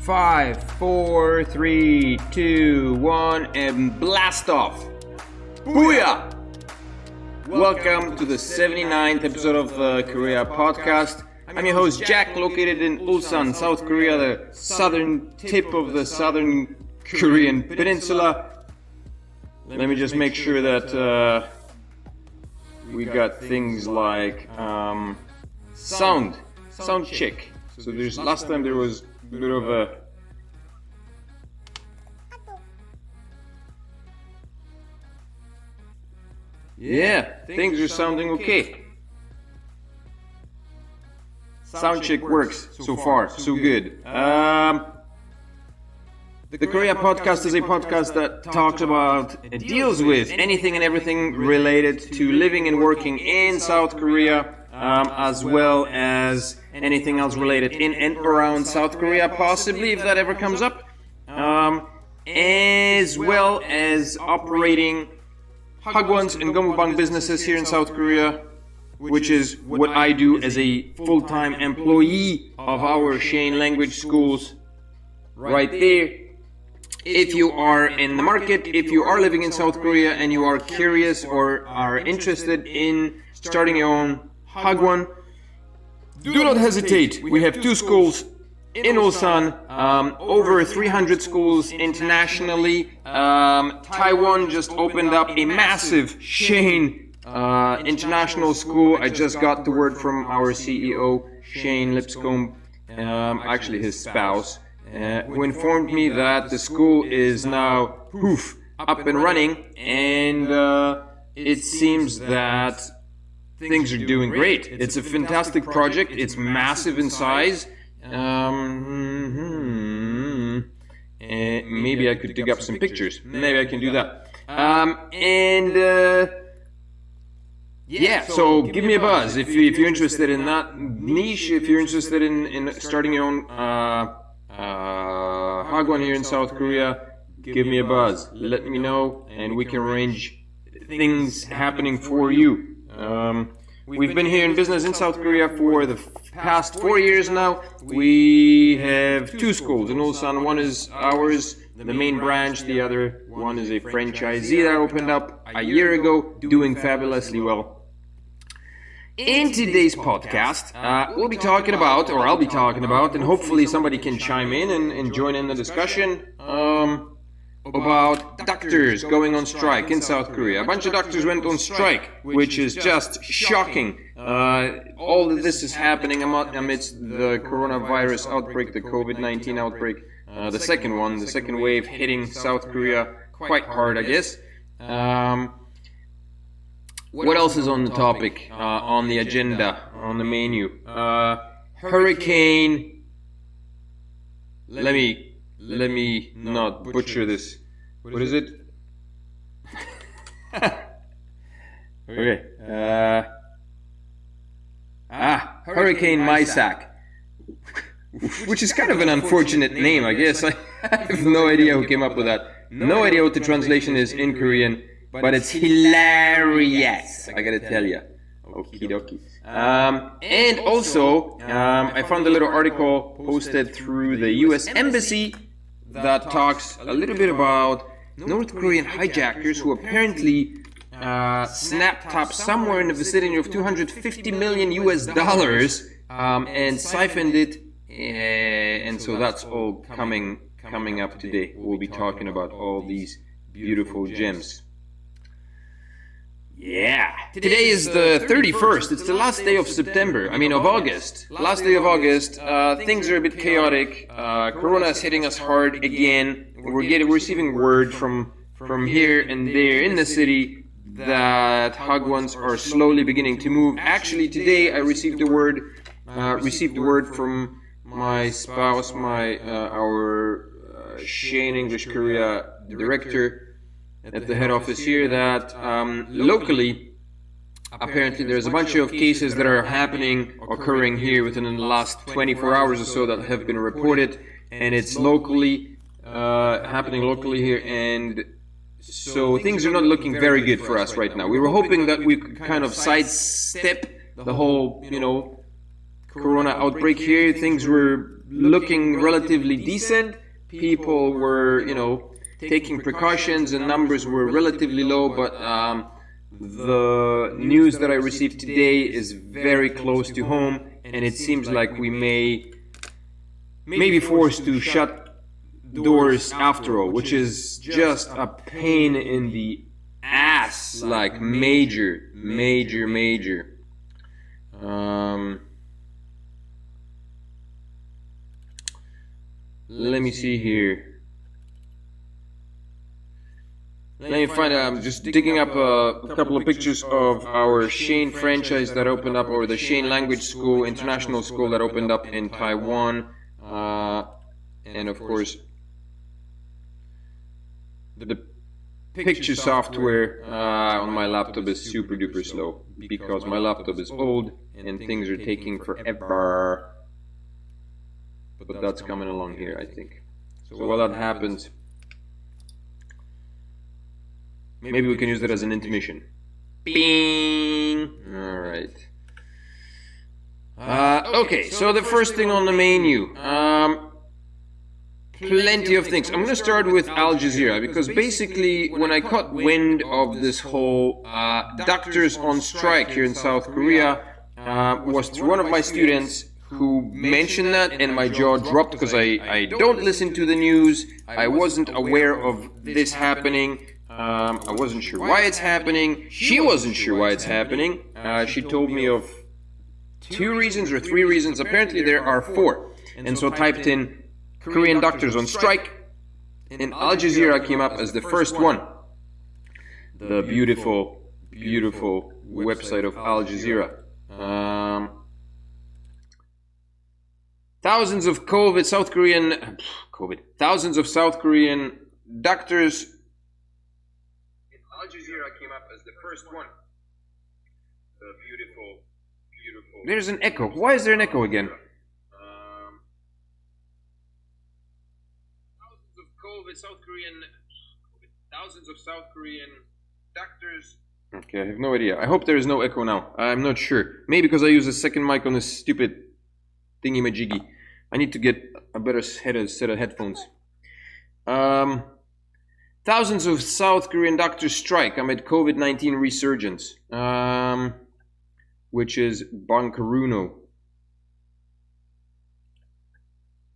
5, 4, 3, 2, 1, and blast off! Booyah! Welcome to the 79th episode of the Korea podcast. I'm your host Jack, located in Ulsan, South Korea, the southern tip of the southern Korean peninsula. Let me just make sure that we got things like sound check. So there's last time there was a bit of a things are sounding okay. Sound check works so far, so good. The Korea podcast is a podcast that talks about, it deals with anything and everything related to living and working in South Korea, as well as anything else related in and around South Korea, possibly if that ever comes up, as well as operating Hagwons and Gomubang businesses here in South Korea, which is what I do as a full-time employee of our Shane language schools right there. If you are in the market, if you are living in South Korea and you are curious or are interested in starting your own Hagwon, do not hesitate. We have 2 schools in Ulsan, over 300 schools internationally. Taiwan just opened up a massive Shane international school. I just got the word from our CEO, Shane Lipscomb, actually his spouse, who informed me that the school is now up and running, and it seems that things are doing great. It's a fantastic project. It's massive in size. Maybe I could dig up some pictures. Maybe I can do that. So give me a buzz if you're interested in that niche, if you're interested in starting your own Hagwon here in South Korea. Give me a buzz. Let me know, and we can arrange things happening for you. We've been here in business in South Korea for the past 4 years now. We have 2 schools in Ulsan. One is ours, the main branch. The other one is a franchisee that opened up a year ago, doing fabulously well. In today's podcast, I'll be talking about, and hopefully somebody can chime in and join in the discussion, about doctors going on strike in South Korea. A bunch of doctors went on strike, which is just shocking. All of this is happening amidst the coronavirus outbreak, the COVID-19 outbreak, the second wave hitting South Korea quite hard, I guess. What else is on the topic, on the agenda, on the menu? Hurricane. Let me not butcher this. What is it? Okay. Hurricane Maisak. Which is kind of an unfortunate name, I guess. I have no idea who came up with that. No idea what the translation is in Korean, but it's hilarious, I gotta tell you. Okie dokie. And also, I found a little article posted through the US Embassy that talks a little bit about North Korean hijackers who apparently snapped up somewhere in the vicinity of $250 million and siphoned it, and so that's all coming up today. We'll be talking about all these beautiful gems. Yeah, today is the 31st. It's the last day of August. Last day of August. Things are a bit chaotic. Corona is hitting us hard again. We're receiving word from here and there in the city that Hagwons are slowly beginning to move. Actually, today I received the word from my spouse, our Shane English Korea director at the head office here, that locally, apparently there's a bunch of cases that are occurring here within the last 24 hours or so that have been reported, and it's happening locally here, and so things are not looking very good for us right now. We were hoping that we could kind of sidestep the whole, Corona outbreak here. Things were looking relatively decent. People were, taking precautions and numbers were relatively low, but the news that I received today is very close to home, and it seems like we may be forced to shut doors after all, which is just a pain in the ass, like major. Let me see here. Let me find out. I'm just digging up a couple of pictures of our Shane franchise that opened up, or the Shane Language School, international school that opened up in Taiwan. And of course, the picture software on my laptop is super duper slow because my laptop is old and things are taking forever. But that's coming along here, I think. So while that happens, maybe we can use that as an intermission. Bing! Alright. Okay, so the first thing on the menu. Plenty of things. I'm going to start with Al Jazeera because basically when I caught wind of this whole doctors on strike here in South Korea was through one of my students who mentioned that, and my jaw dropped because I don't listen to the news. I wasn't aware of this happening. I wasn't sure why it's happening. She wasn't sure why it's happening. She told me of 2 reasons or 3 reasons. Apparently there are 4. And so typed in Korean doctors on strike, and Al Jazeera came up as the first one. The beautiful website of Al Jazeera. Thousands of South Korean doctors. Al Jazeera came up as the first one. The beautiful. There's an echo. Why is there an echo again? Thousands of South Korean doctors. Okay, I have no idea. I hope there is no echo now. I'm not sure. Maybe because I use a second mic on this stupid thingy-majiggy. I need to get a better set of headphones. Thousands of South Korean doctors strike amid COVID-19 resurgence, which is Bankaruno.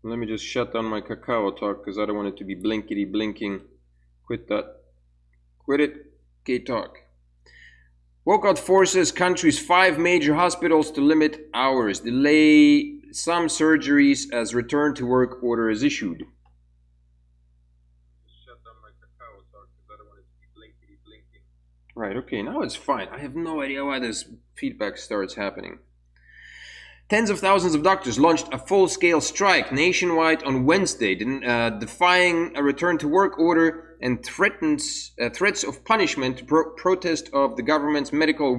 Let me just shut down my Kakao talk because I don't want it to be blinkety blinking. Quit that. Quit it. K-talk. Walkout forces country's 5 major hospitals to limit hours, delay some surgeries as return to work order is issued. Just shut down my Kakao talk because I don't want it to be blinkety blinking. Right, okay, now it's fine. I have no idea why this feedback starts happening. Tens of thousands of doctors launched a full-scale strike nationwide on Wednesday, defying a return-to-work order and threats of punishment to protest of the government's medical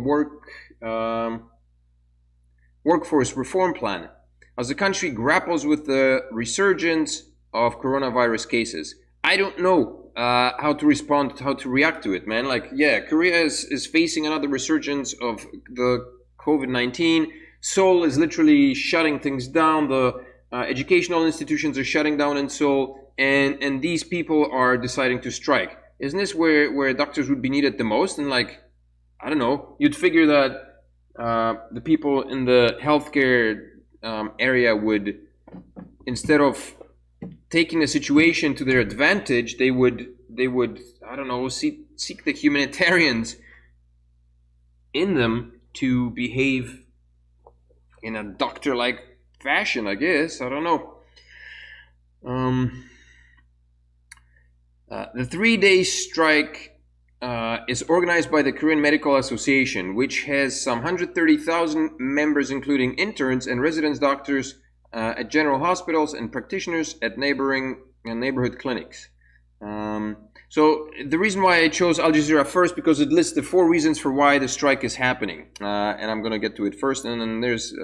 workforce reform plan, as the country grapples with the resurgence of coronavirus cases. I don't know how to respond, how to react to it, man. Like, yeah, Korea is facing another resurgence of the COVID-19. Seoul is literally shutting things down. The educational institutions are shutting down in Seoul, and these people are deciding to strike. Isn't this where doctors would be needed the most? And like, I don't know, you'd figure that the people in the healthcare area would, instead of taking the situation to their advantage, they would I don't know, seek the humanitarians in them to behave in a doctor-like fashion, I guess. I don't know. The 3-day strike is organized by the Korean Medical Association, which has some 130,000 members, including interns and residence doctors at general hospitals and practitioners at neighborhood clinics. So the reason why I chose Al Jazeera first, because it lists the 4 reasons for why the strike is happening. And I'm going to get to it first. And then there's,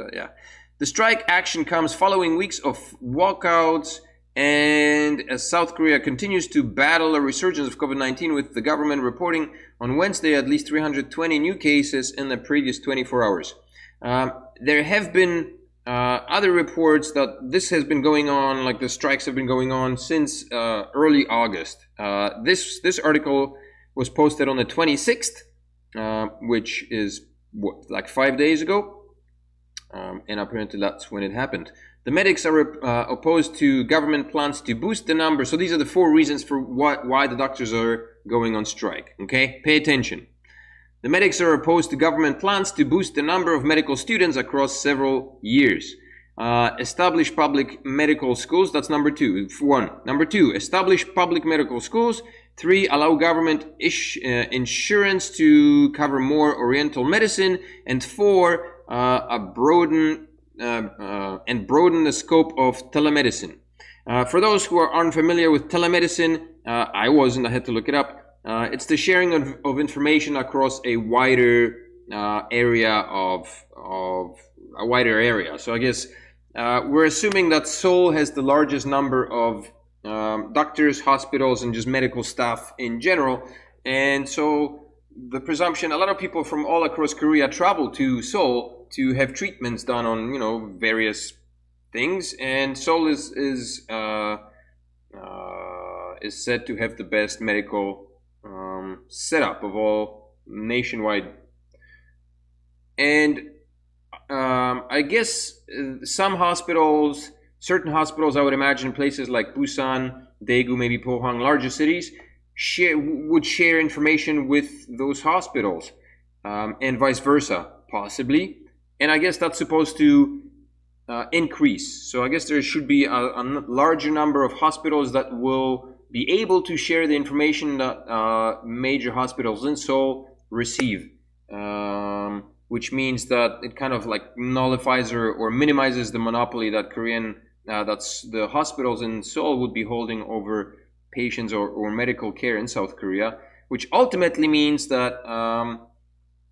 The strike action comes following weeks of walkouts, and as South Korea continues to battle a resurgence of COVID-19, with the government reporting on Wednesday at least 320 new cases in the previous 24 hours. There have been other reports that this has been going on, like the strikes have been going on since early August. This article was posted on the 26th, which is what, like 5 days ago, and apparently that's when it happened. The medics are opposed to government plans to boost the number. So these are the 4 reasons for why the doctors are going on strike. Okay, pay attention. The medics are opposed to government plans to boost the number of medical students across several years. Establish public medical schools. That's number 2. 1. Number 2. Establish public medical schools. 3. Allow government insurance to cover more Oriental medicine. And 4. Broaden the scope of telemedicine. For those who are unfamiliar with telemedicine, I wasn't. I had to look it up. It's the sharing of information across a wider area So I guess we're assuming that Seoul has the largest number of doctors, hospitals, and just medical staff in general. And so the presumption, a lot of people from all across Korea travel to Seoul to have treatments done on, various things. And Seoul is said to have the best medical setup of all nationwide. And I guess certain hospitals, I would imagine places like Busan, Daegu, maybe Pohang, larger cities, would share information with those hospitals, and vice versa, possibly. And I guess that's supposed to increase. So I guess there should be a larger number of hospitals that will be able to share the information that major hospitals in Seoul receive, which means that it kind of like nullifies or minimizes the monopoly that that's the hospitals in Seoul would be holding over patients or medical care in South Korea, which ultimately means that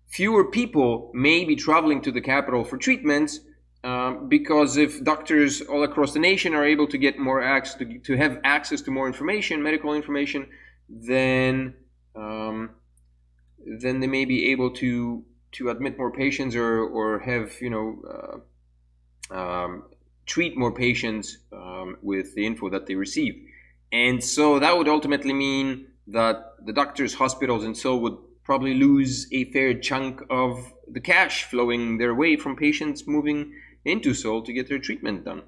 fewer people may be traveling to the capital for treatments. Because if doctors all across the nation are able to get more access to have access to more information, medical information, then they may be able to admit more patients or have treat more patients with the info that they receive. And so that would ultimately mean that the doctors, hospitals in Seoul would probably lose a fair chunk of the cash flowing their way from patients moving into Seoul to get their treatment done.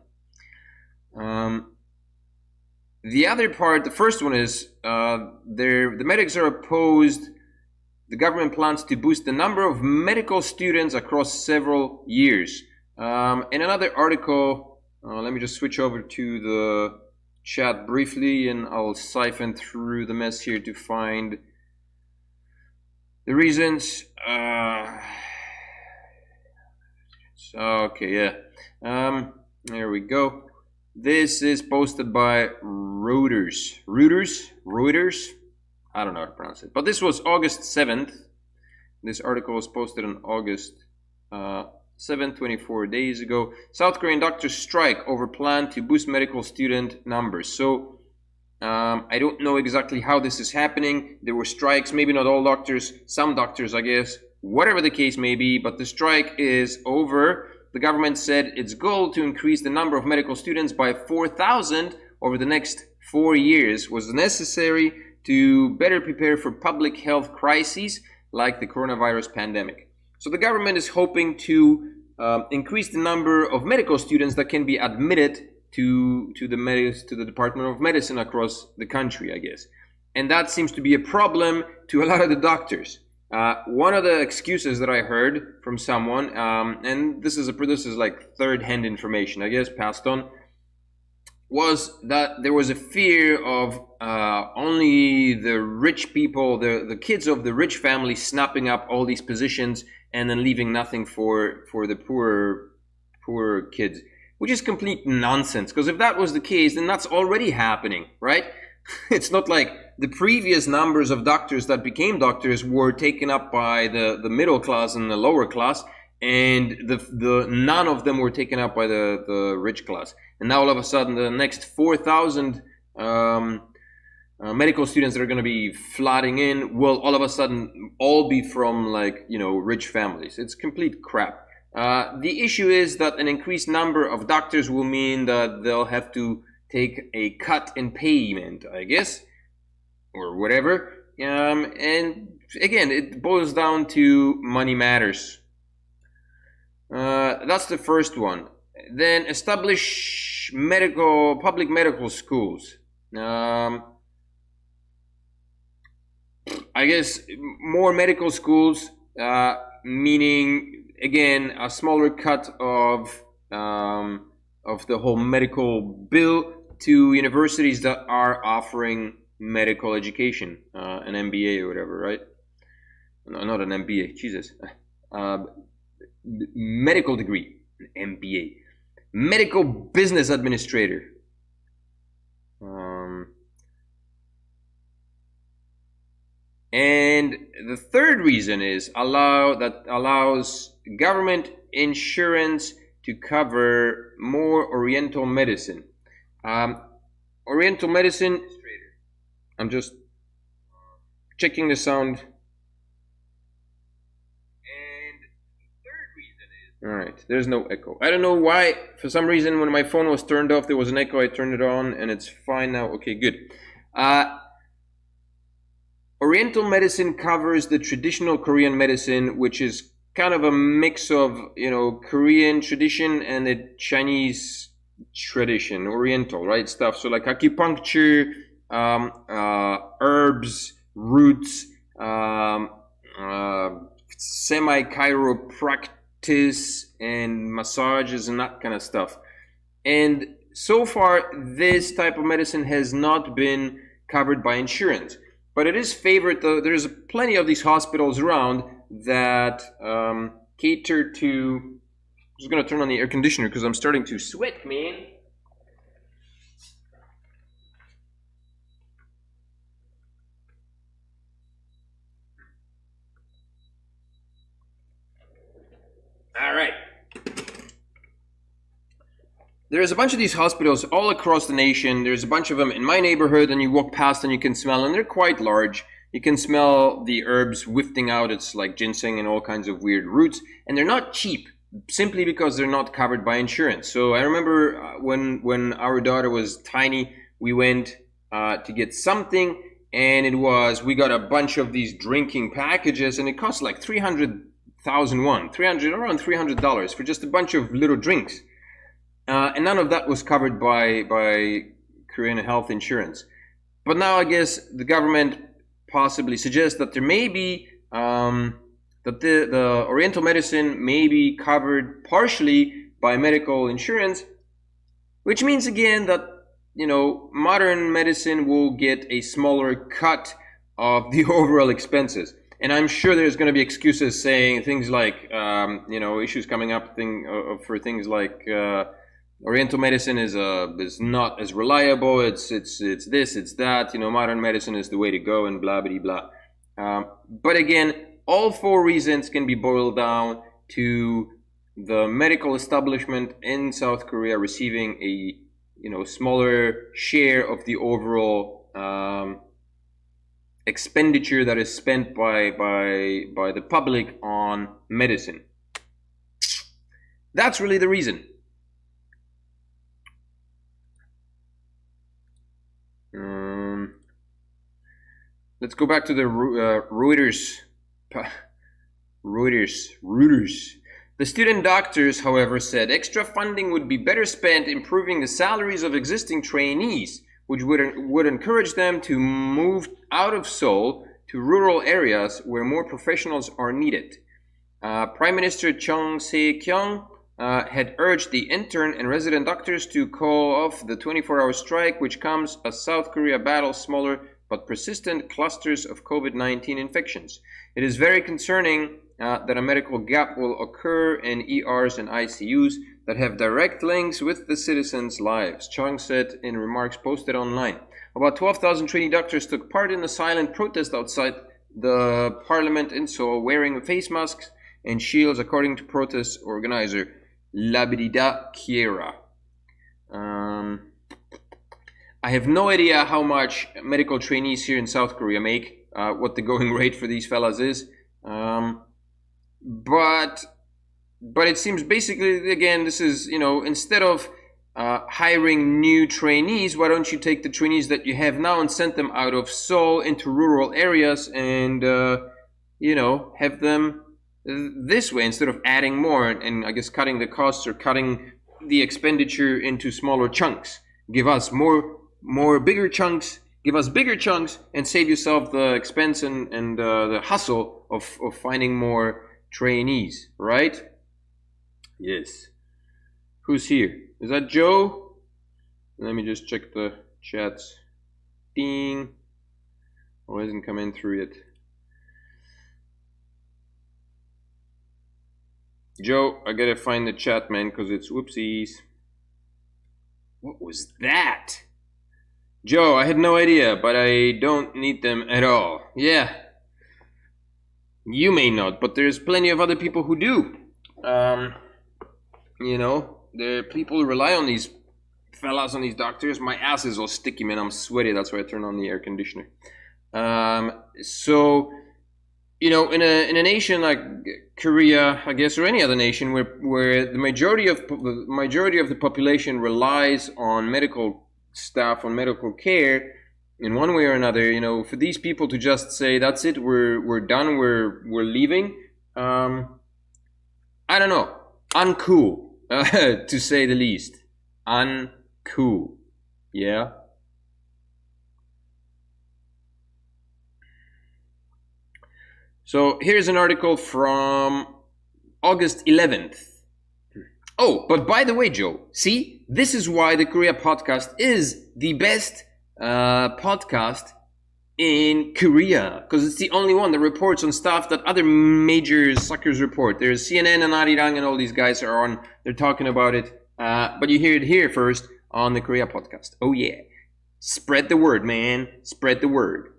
The other part, the first one is the medics are opposed. The government plans to boost the number of medical students across several years. In another article, let me just switch over to the chat briefly, and I'll siphon through the mess here to find the reasons. Okay, yeah. There we go. This is posted by Reuters. I don't know how to pronounce it. But this was August 7th. This article was posted on August 7th, 24 days ago. South Korean doctors strike over plan to boost medical student numbers. So I don't know exactly how this is happening. There were strikes, maybe not all doctors, some doctors, I guess. Whatever the case may be, but the strike is over. The government said its goal to increase the number of medical students by 4,000 over the next 4 years was necessary to better prepare for public health crises like the coronavirus pandemic. So the government is hoping to increase the number of medical students that can be admitted to the Department of Medicine across the country, I guess. And that seems to be a problem to a lot of the doctors. One of the excuses that I heard from someone, and this is like third-hand information, I guess, passed on, was that there was a fear of only the rich people, the kids of the rich family, snapping up all these positions and then leaving nothing for the poor kids, which is complete nonsense. Because if that was the case, then that's already happening, right? It's not like the previous numbers of doctors that became doctors were taken up by the middle class and the lower class, and the none of them were taken up by the rich class. And now all of a sudden, the next 4,000 medical students that are going to be flooding in will all of a sudden all be from rich families. It's complete crap. The issue is that an increased number of doctors will mean that they'll have to take a cut in payment, I guess, or whatever. And again, it boils down to money matters. That's the first one. Then establish public medical schools. I guess more medical schools, meaning again a smaller cut of the whole medical bill to universities that are offering medical education, an MBA or whatever, right? No, not an MBA, Jesus. Medical degree, MBA. Medical business administrator. And the third reason is allows government insurance to cover more Oriental medicine. Oriental medicine. I'm just checking the sound. And the third reason is... All right, there's no echo. I don't know why. For some reason, when my phone was turned off, there was an echo. I turned it on, and it's fine now. Okay, good. Oriental medicine covers the traditional Korean medicine, which is kind of a mix of, Korean tradition and the Chinese tradition, Oriental, right, stuff. So like acupuncture, herbs, roots, semi-chiropractic and massages and that kind of stuff. And so far, this type of medicine has not been covered by insurance. But it is favored, though. There's plenty of these hospitals around that cater to... I'm just going to turn on the air conditioner because I'm starting to sweat, man. All right. There's a bunch of these hospitals all across the nation. There's a bunch of them in my neighborhood, and you walk past and you can smell, and they're quite large. You can smell the herbs wafting out. It's like ginseng and all kinds of weird roots, and they're not cheap simply because they're not covered by insurance. So I remember when our daughter was tiny, we went to get something, and we got a bunch of these drinking packages, and it cost like 300,000 won, around $300 for just a bunch of little drinks. And none of that was covered by Korean health insurance. But now I guess the government possibly suggests that there may be, that the Oriental medicine may be covered partially by medical insurance, which means again that, modern medicine will get a smaller cut of the overall expenses. And I'm sure there's going to be excuses saying things like, issues coming up for things like, Oriental medicine is not as reliable. It's this, it's that. Modern medicine is the way to go, and blah blah blah. But again, all four reasons can be boiled down to the medical establishment in South Korea receiving a smaller share of the overall expenditure that is spent by the public on medicine. That's really the reason. Let's go back to the Reuters. The student doctors, however, said extra funding would be better spent improving the salaries of existing trainees, which would encourage them to move out of Seoul to rural areas where more professionals are needed. Prime Minister Chung Se-kyung had urged the intern and resident doctors to call off the 24-hour strike, which comes as South Korea battles smaller but persistent clusters of COVID-19 infections. It is very concerning that a medical gap will occur in ERs and ICUs that have direct links with the citizens' lives, Chung said in remarks posted online. About 12,000 trainee doctors took part in a silent protest outside the parliament in Seoul, wearing face masks and shields, according to protest organizer Labirida Kiera. I have no idea how much medical trainees here in South Korea make, what the going rate for these fellas is. But but it seems basically, again, this is, instead of hiring new trainees, why don't you take the trainees that you have now and send them out of Seoul into rural areas and, have them this way instead of adding more and I guess cutting the costs or cutting the expenditure into smaller chunks. Give us bigger chunks, and save yourself the expense and the hustle of finding more trainees, right? Yes. Who's here? Is that Joe? Let me just check the chats. Ding. Oh, it hasn't come in through yet. Joe, I gotta find the chat, man, because it's whoopsies. What was that? Joe, I had no idea, but I don't need them at all. Yeah. You may not, but there's plenty of other people who do. There are people who rely on these fellas, on these doctors. My ass is all sticky, man. I'm sweaty. That's why I turn on the air conditioner. In a nation like Korea, I guess, or any other nation where the majority of the population relies on medical staff, on medical care, in one way or another, for these people to just say that's it, we're done, we're leaving, I don't know, uncool, to say the least, uncool, yeah. So here's an article from August 11th. Oh, but by the way, Joe, see, this is why the Korea podcast is the best podcast in Korea, because it's the only one that reports on stuff that other major suckers report. There's CNN and Arirang and all these guys are on. They're talking about it, but you hear it here first on the Korea podcast. Oh yeah, spread the word, man. Spread the word.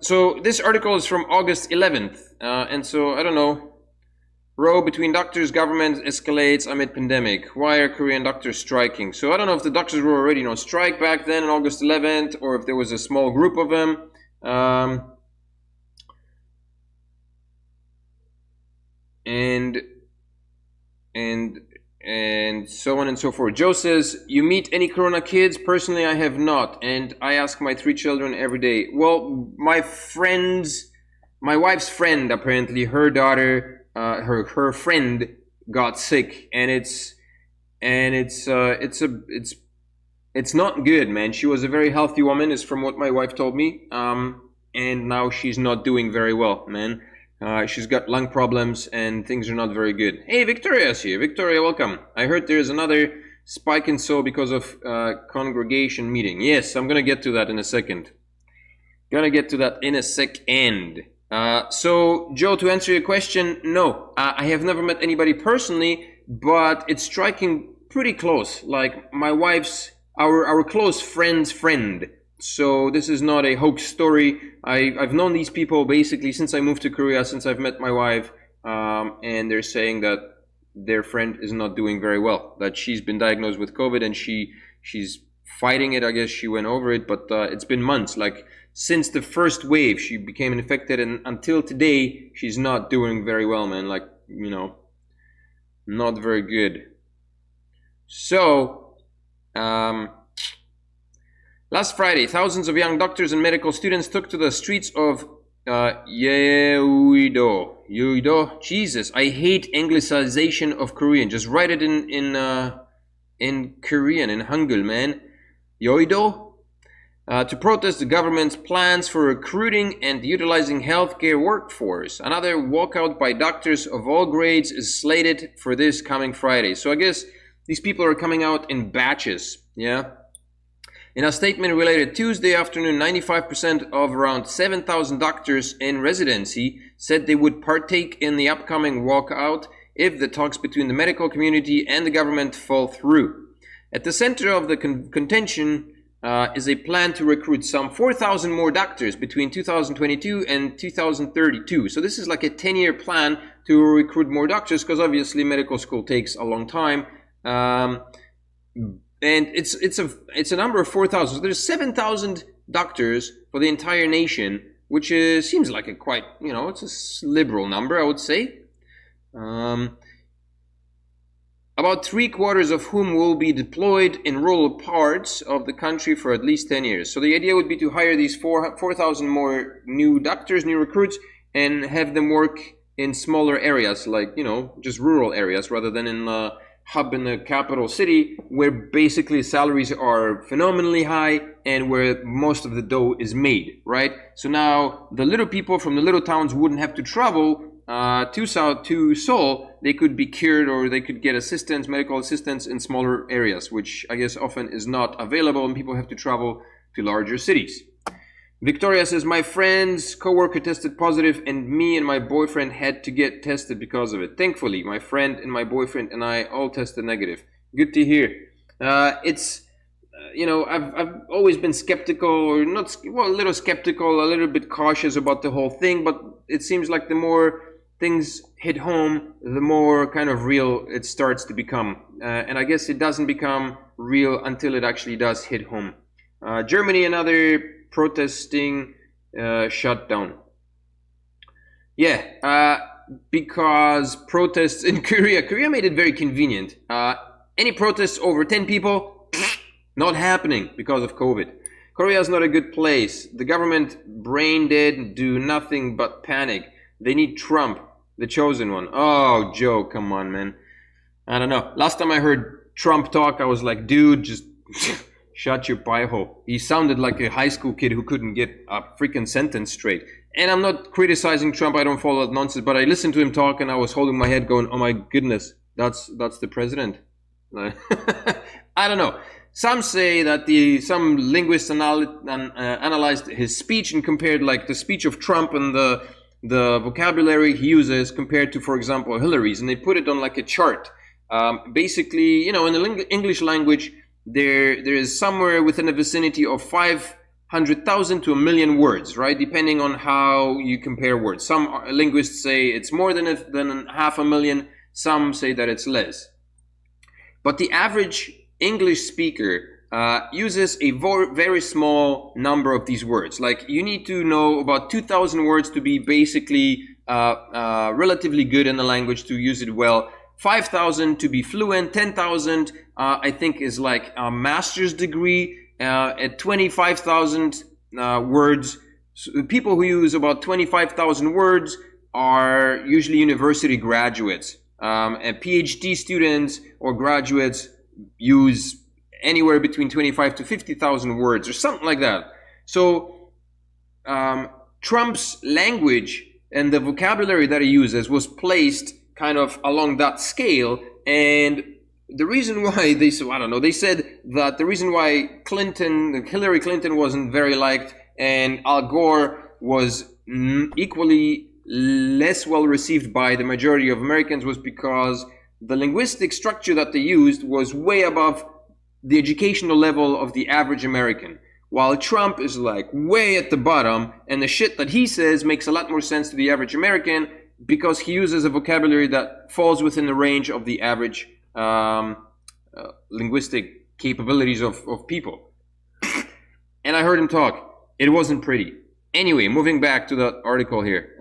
So this article is from August 11th, and so I don't know. Row between doctors, government escalates amid pandemic. Why are Korean doctors striking? So I don't know if the doctors were already on strike back then on August 11th, or if there was a small group of them. And so on and so forth. Joe says, you meet any Corona kids? Personally, I have not. And I ask my 3 children every day. Well, my wife's friend, apparently, her daughter, her friend got sick. And it's not good, man. She was a very healthy woman, is from what my wife told me. And now she's not doing very well, man. She's got lung problems and things are not very good. Hey, Victoria's here. Victoria, welcome. I heard there's another spike in Seoul because of congregation meeting. Yes, I'm gonna get to that in a second. So, Joe, to answer your question, no. I have never met anybody personally, but it's striking pretty close. Like my wife's, our close friend's friend. So this is not a hoax story. I've known these people basically since I moved to Korea, since I've met my wife, and they're saying that their friend is not doing very well, that she's been diagnosed with COVID and she's fighting it. I guess she went over it, but it's been months. Like since the first wave, she became infected, and until today, she's not doing very well, man. Like, not very good. So, last Friday, thousands of young doctors and medical students took to the streets of Yeouido. Jesus, I hate anglicization of Korean. Just write it in Korean, in Hangul, man. Yeouido. To protest the government's plans for recruiting and utilizing healthcare workforce. Another walkout by doctors of all grades is slated for this coming Friday. So I guess these people are coming out in batches, yeah? In a statement related Tuesday afternoon, 95% of around 7,000 doctors in residency said they would partake in the upcoming walkout if the talks between the medical community and the government fall through. At the center of the contention is a plan to recruit some 4,000 more doctors between 2022 and 2032. So this is like a 10-year plan to recruit more doctors, because obviously medical school takes a long time. And it's a number of 4,000. So there's 7,000 doctors for the entire nation, which seems like a quite, it's a liberal number, I would say. About 3/4 of whom will be deployed in rural parts of the country for at least 10 years. So the idea would be to hire these 4,000 more new doctors, new recruits, and have them work in smaller areas, like, just rural areas, rather than in a hub in the capital city, where basically salaries are phenomenally high and where most of the dough is made, right? So now the little people from the little towns wouldn't have to travel to Seoul. They could be cured, or they could get assistance, medical assistance, in smaller areas, which I guess often is not available, and people have to travel to larger cities. Victoria says, my friend's coworker tested positive, and me and my boyfriend had to get tested because of it. Thankfully, my friend and my boyfriend and I all tested negative. Good to hear. I've always been skeptical, or not, well, a little skeptical, a little bit cautious about the whole thing, but it seems like the more things hit home, the more kind of real it starts to become. And I guess it doesn't become real until it actually does hit home. Germany, another protesting shutdown. Yeah, because protests in Korea made it very convenient. Any protests over 10 people, not happening because of COVID. Korea is not a good place. The government brain dead, do nothing but panic. They need Trump, the chosen one. Oh, Joe, come on, man. I don't know. Last time I heard Trump talk, I was like, dude, just shut your pie hole. He sounded like a high school kid who couldn't get a freaking sentence straight. And I'm not criticizing Trump. I don't follow that nonsense. But I listened to him talk, and I was holding my head going, oh my goodness, that's the president. I don't know. Some say that some linguists analyzed his speech and compared like the speech of Trump and the vocabulary he uses compared to, for example, Hillary's, and they put it on like a chart. Basically, in the English language, there is somewhere within a vicinity of 500,000 to 1 million words, right? Depending on how you compare words. Some linguists say it's more than 500,000. Some say that it's less. But the average English speaker uses a very small number of these words. Like, you need to know about 2,000 words to be basically relatively good in the language, to use it well. 5,000 to be fluent. 10,000 I think is like a master's degree. At 25,000 words, so people who use about 25,000 words are usually university graduates. And PhD students or graduates use anywhere between 25 to 50,000 words or something like that. So Trump's language and the vocabulary that he uses was placed kind of along that scale. And the reason why they said that the reason why Hillary Clinton wasn't very liked and Al Gore was equally less well received by the majority of Americans was because the linguistic structure that they used was way above the educational level of the average American, while Trump is like way at the bottom, and the shit that he says makes a lot more sense to the average American because he uses a vocabulary that falls within the range of the average linguistic capabilities of people. And I heard him talk. It wasn't pretty. Anyway, moving back to the article here.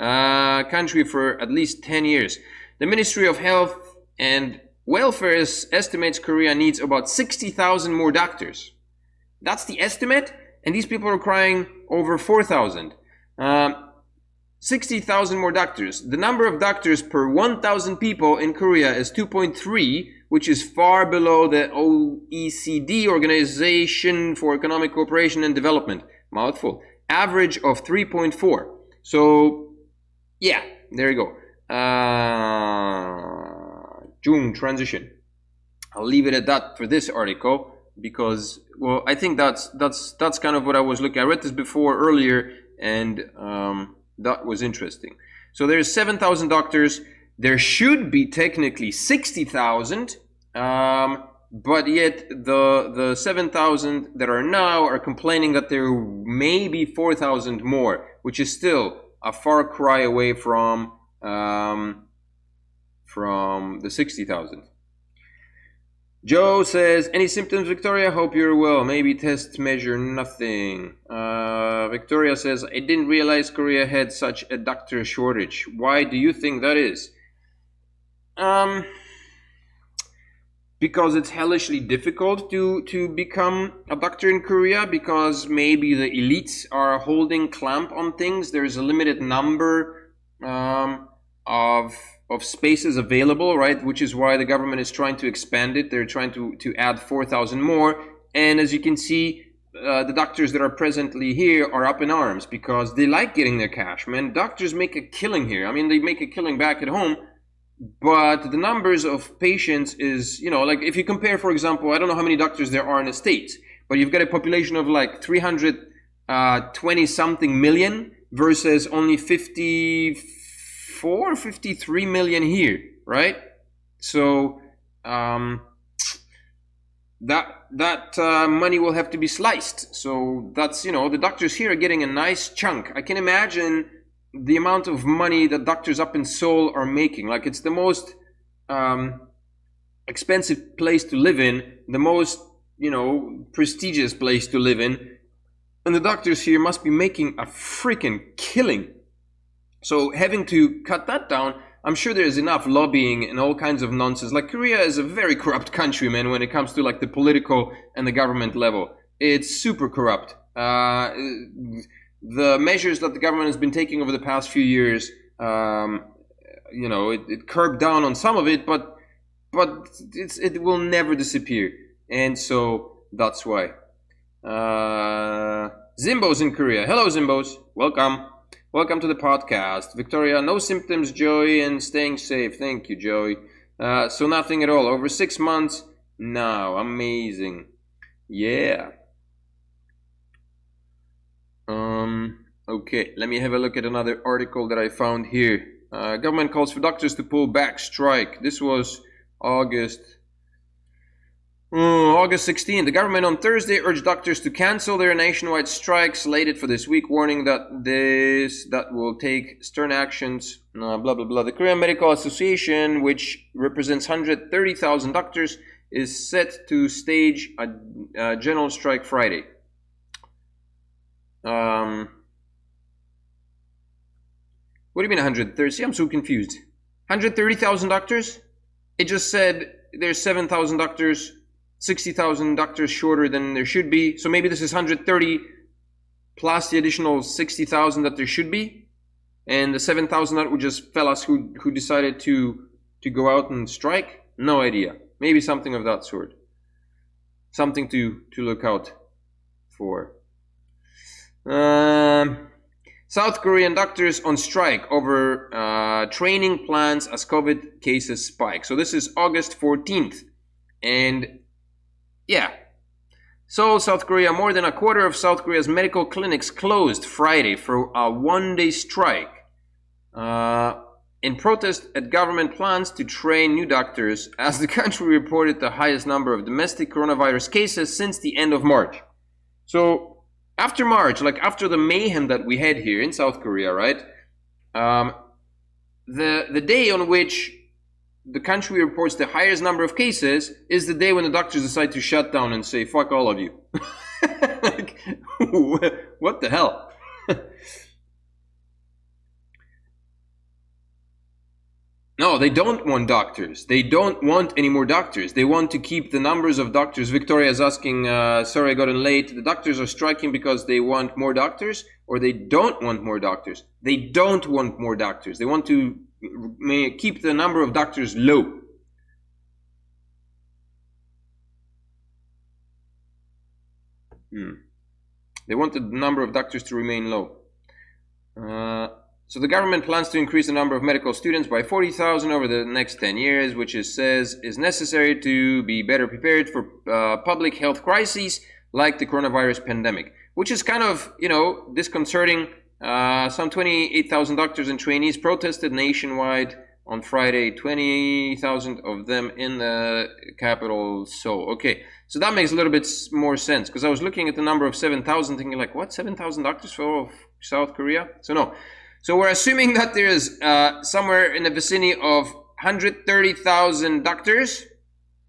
Country for at least 10 years. The Ministry of Health and Welfare estimates Korea needs about 60,000 more doctors. That's the estimate? And these people are crying over 4,000. 60,000 more doctors. The number of doctors per 1,000 people in Korea is 2.3, which is far below the OECD, Organization for Economic Cooperation and Development, mouthful, average of 3.4. So, yeah, there you go. June transition. I'll leave it at that for this article because, well, I think that's kind of what I was looking at. I read this before earlier, and that was interesting. So there's 7,000 doctors. There should be technically 60,000, but yet the 7,000 that are now are complaining that there may be 4,000 more, which is still a far cry away from the 60,000. Joe says, any symptoms, Victoria? Hope you're well. Maybe tests measure nothing. Victoria says, I didn't realize Korea had such a doctor shortage. Why do you think that is? Because it's hellishly difficult to become a doctor in Korea, because maybe the elites are holding clamp on things. There's a limited number of spaces available, right? Which is why the government is trying to expand it. They're trying to add 4,000 more. And as you can see, the doctors that are presently here are up in arms because they like getting their cash, man. Doctors make a killing here. I mean, they make a killing back at home. But the numbers of patients is, like if you compare, for example, I don't know how many doctors there are in the States, but you've got a population of like 320 something million versus only 54, 53 million here, right? So that money will have to be sliced. So that's, the doctors here are getting a nice chunk. I can imagine the amount of money that doctors up in Seoul are making. Like, it's the most expensive place to live in, the most, prestigious place to live in. And the doctors here must be making a freaking killing. So having to cut that down, I'm sure there's enough lobbying and all kinds of nonsense. Like, Korea is a very corrupt country, man, when it comes to like the political and the government level. It's super corrupt. The measures that the government has been taking over the past few years, it curbed down on some of it, but it will never disappear. And so that's why. Zimbo's in Korea. Hello, Zimbos. Welcome. Welcome to the podcast. Victoria, no symptoms, Joey, and staying safe. Thank you, Joey. So nothing at all. Over 6 months now. Amazing. Yeah. Okay, let me have a look at another article that I found here. Government calls for doctors to pull back strike. This was August 16. The government on Thursday urged doctors to cancel their nationwide strike slated for this week, warning that will take stern actions. Blah blah blah. The Korean Medical Association, which represents 130,000 doctors, is set to stage a general strike Friday. What do you mean 130? See, I'm so confused. 130,000 doctors? It just said there's 7,000 doctors, 60,000 doctors shorter than there should be. So maybe this is 130 plus the additional 60,000 that there should be. And the 7,000 that were just fellas who decided to go out and strike? No idea. Maybe something of that sort. Something to look out for. South Korean doctors on strike over training plans as COVID cases spike. So this is August 14th. And yeah. Seoul, South Korea, more than a quarter of South Korea's medical clinics closed Friday for a one-day strike in protest at government plans to train new doctors, as the country reported the highest number of domestic coronavirus cases since the end of March. So after March, like after the mayhem that we had here in South Korea, right? The day on which the country reports the highest number of cases is the day when the doctors decide to shut down and say, fuck all of you. Like, what the hell? No, they don't want doctors. They don't want any more doctors. They want to keep the numbers of doctors. Victoria is asking, sorry I got in late. The doctors are striking because they want more doctors, or they don't want more doctors? They don't want more doctors. They want to keep the number of doctors low. They want the number of doctors to remain low. So the government plans to increase the number of medical students by 40,000 over the next 10 years, which it says is necessary to be better prepared for public health crises like the coronavirus pandemic, which is kind of, disconcerting. Some 28,000 doctors and trainees protested nationwide on Friday, 20,000 of them in the capital Seoul. Okay, so that makes a little bit more sense, because I was looking at the number of 7,000 thinking like, what, 7,000 doctors for South Korea? So no. So we're assuming that there's somewhere in the vicinity of 130,000 doctors.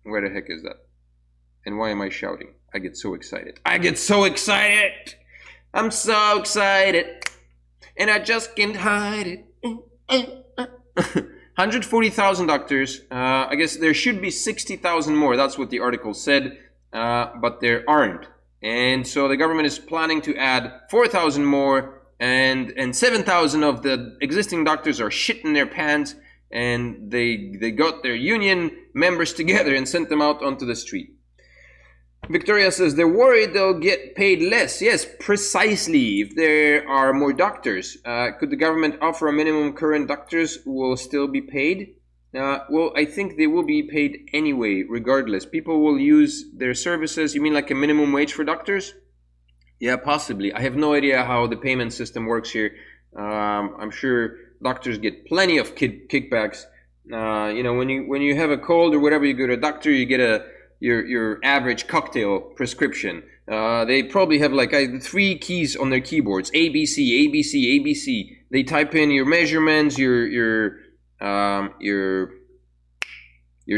Where the heck is that? And why am I shouting? I get so excited. I get so excited. I'm so excited. And I just can't hide it. 140,000 doctors. I guess there should be 60,000 more. That's what the article said, but there aren't. And so the government is planning to add 4,000 more, and 7,000 of the existing doctors are shitting their pants, and they got their union members together and sent them out onto the street. Victoria says they're worried they'll get paid less. Yes, precisely. If there are more doctors, could the government offer a minimum current doctors will still be paid? Well, I think they will be paid anyway, regardless. People will use their services. You mean like a minimum wage for doctors? Yeah, possibly. I have no idea how the payment system works here. I'm sure doctors get plenty of kickbacks. You know, when you have a cold or whatever, you go to a doctor, you get your average cocktail prescription. They probably have like 3 keys on their keyboards: ABC, ABC, ABC. They type in your measurements, your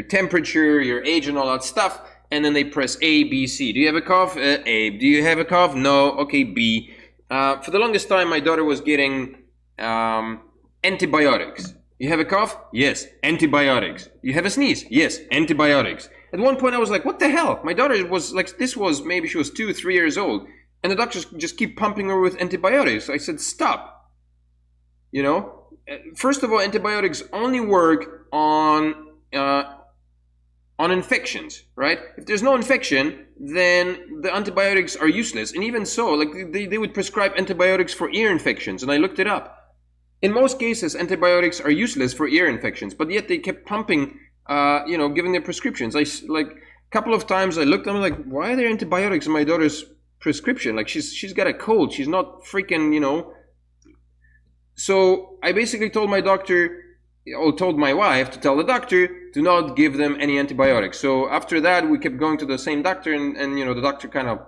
temperature, your age, and all that stuff, and then they press A, B, C. Do you have a cough? A. Do you have a cough? No. Okay, B. For the longest time, my daughter was getting antibiotics. You have a cough? Yes, antibiotics. You have a sneeze? Yes, antibiotics. At one point, I was like, what the hell? My daughter was like, maybe she was 2, 3 years old, and the doctors just keep pumping her with antibiotics. I said, stop. You know? First of all, antibiotics only work on infections, right? If there's no infection, then the antibiotics are useless. And even so, like they would prescribe antibiotics for ear infections, and I looked it up. In most cases, antibiotics are useless for ear infections, but yet they kept pumping, giving their prescriptions. A couple of times I looked, I'm like, why are there antibiotics in my daughter's prescription? Like she's got a cold. She's not freaking, So I basically told my wife to tell the doctor to not give them any antibiotics. So after that, we kept going to the same doctor, and the doctor kind of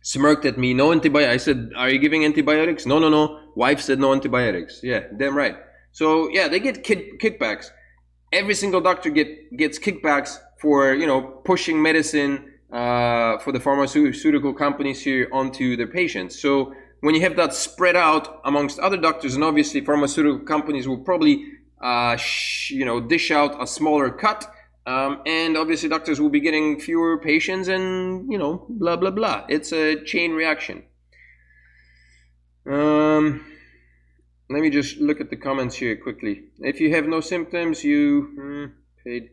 smirked at me. No antibiotics. I said, are you giving antibiotics? No. Wife said no antibiotics. Yeah, damn right. So yeah, they get kickbacks. Every single doctor gets kickbacks for, pushing medicine for the pharmaceutical companies here onto their patients. So when you have that spread out amongst other doctors, and obviously pharmaceutical companies will probably, dish out a smaller cut, and obviously doctors will be getting fewer patients, and blah blah blah. It's a chain reaction. Let me just look at the comments here quickly. If you have no symptoms, you paid.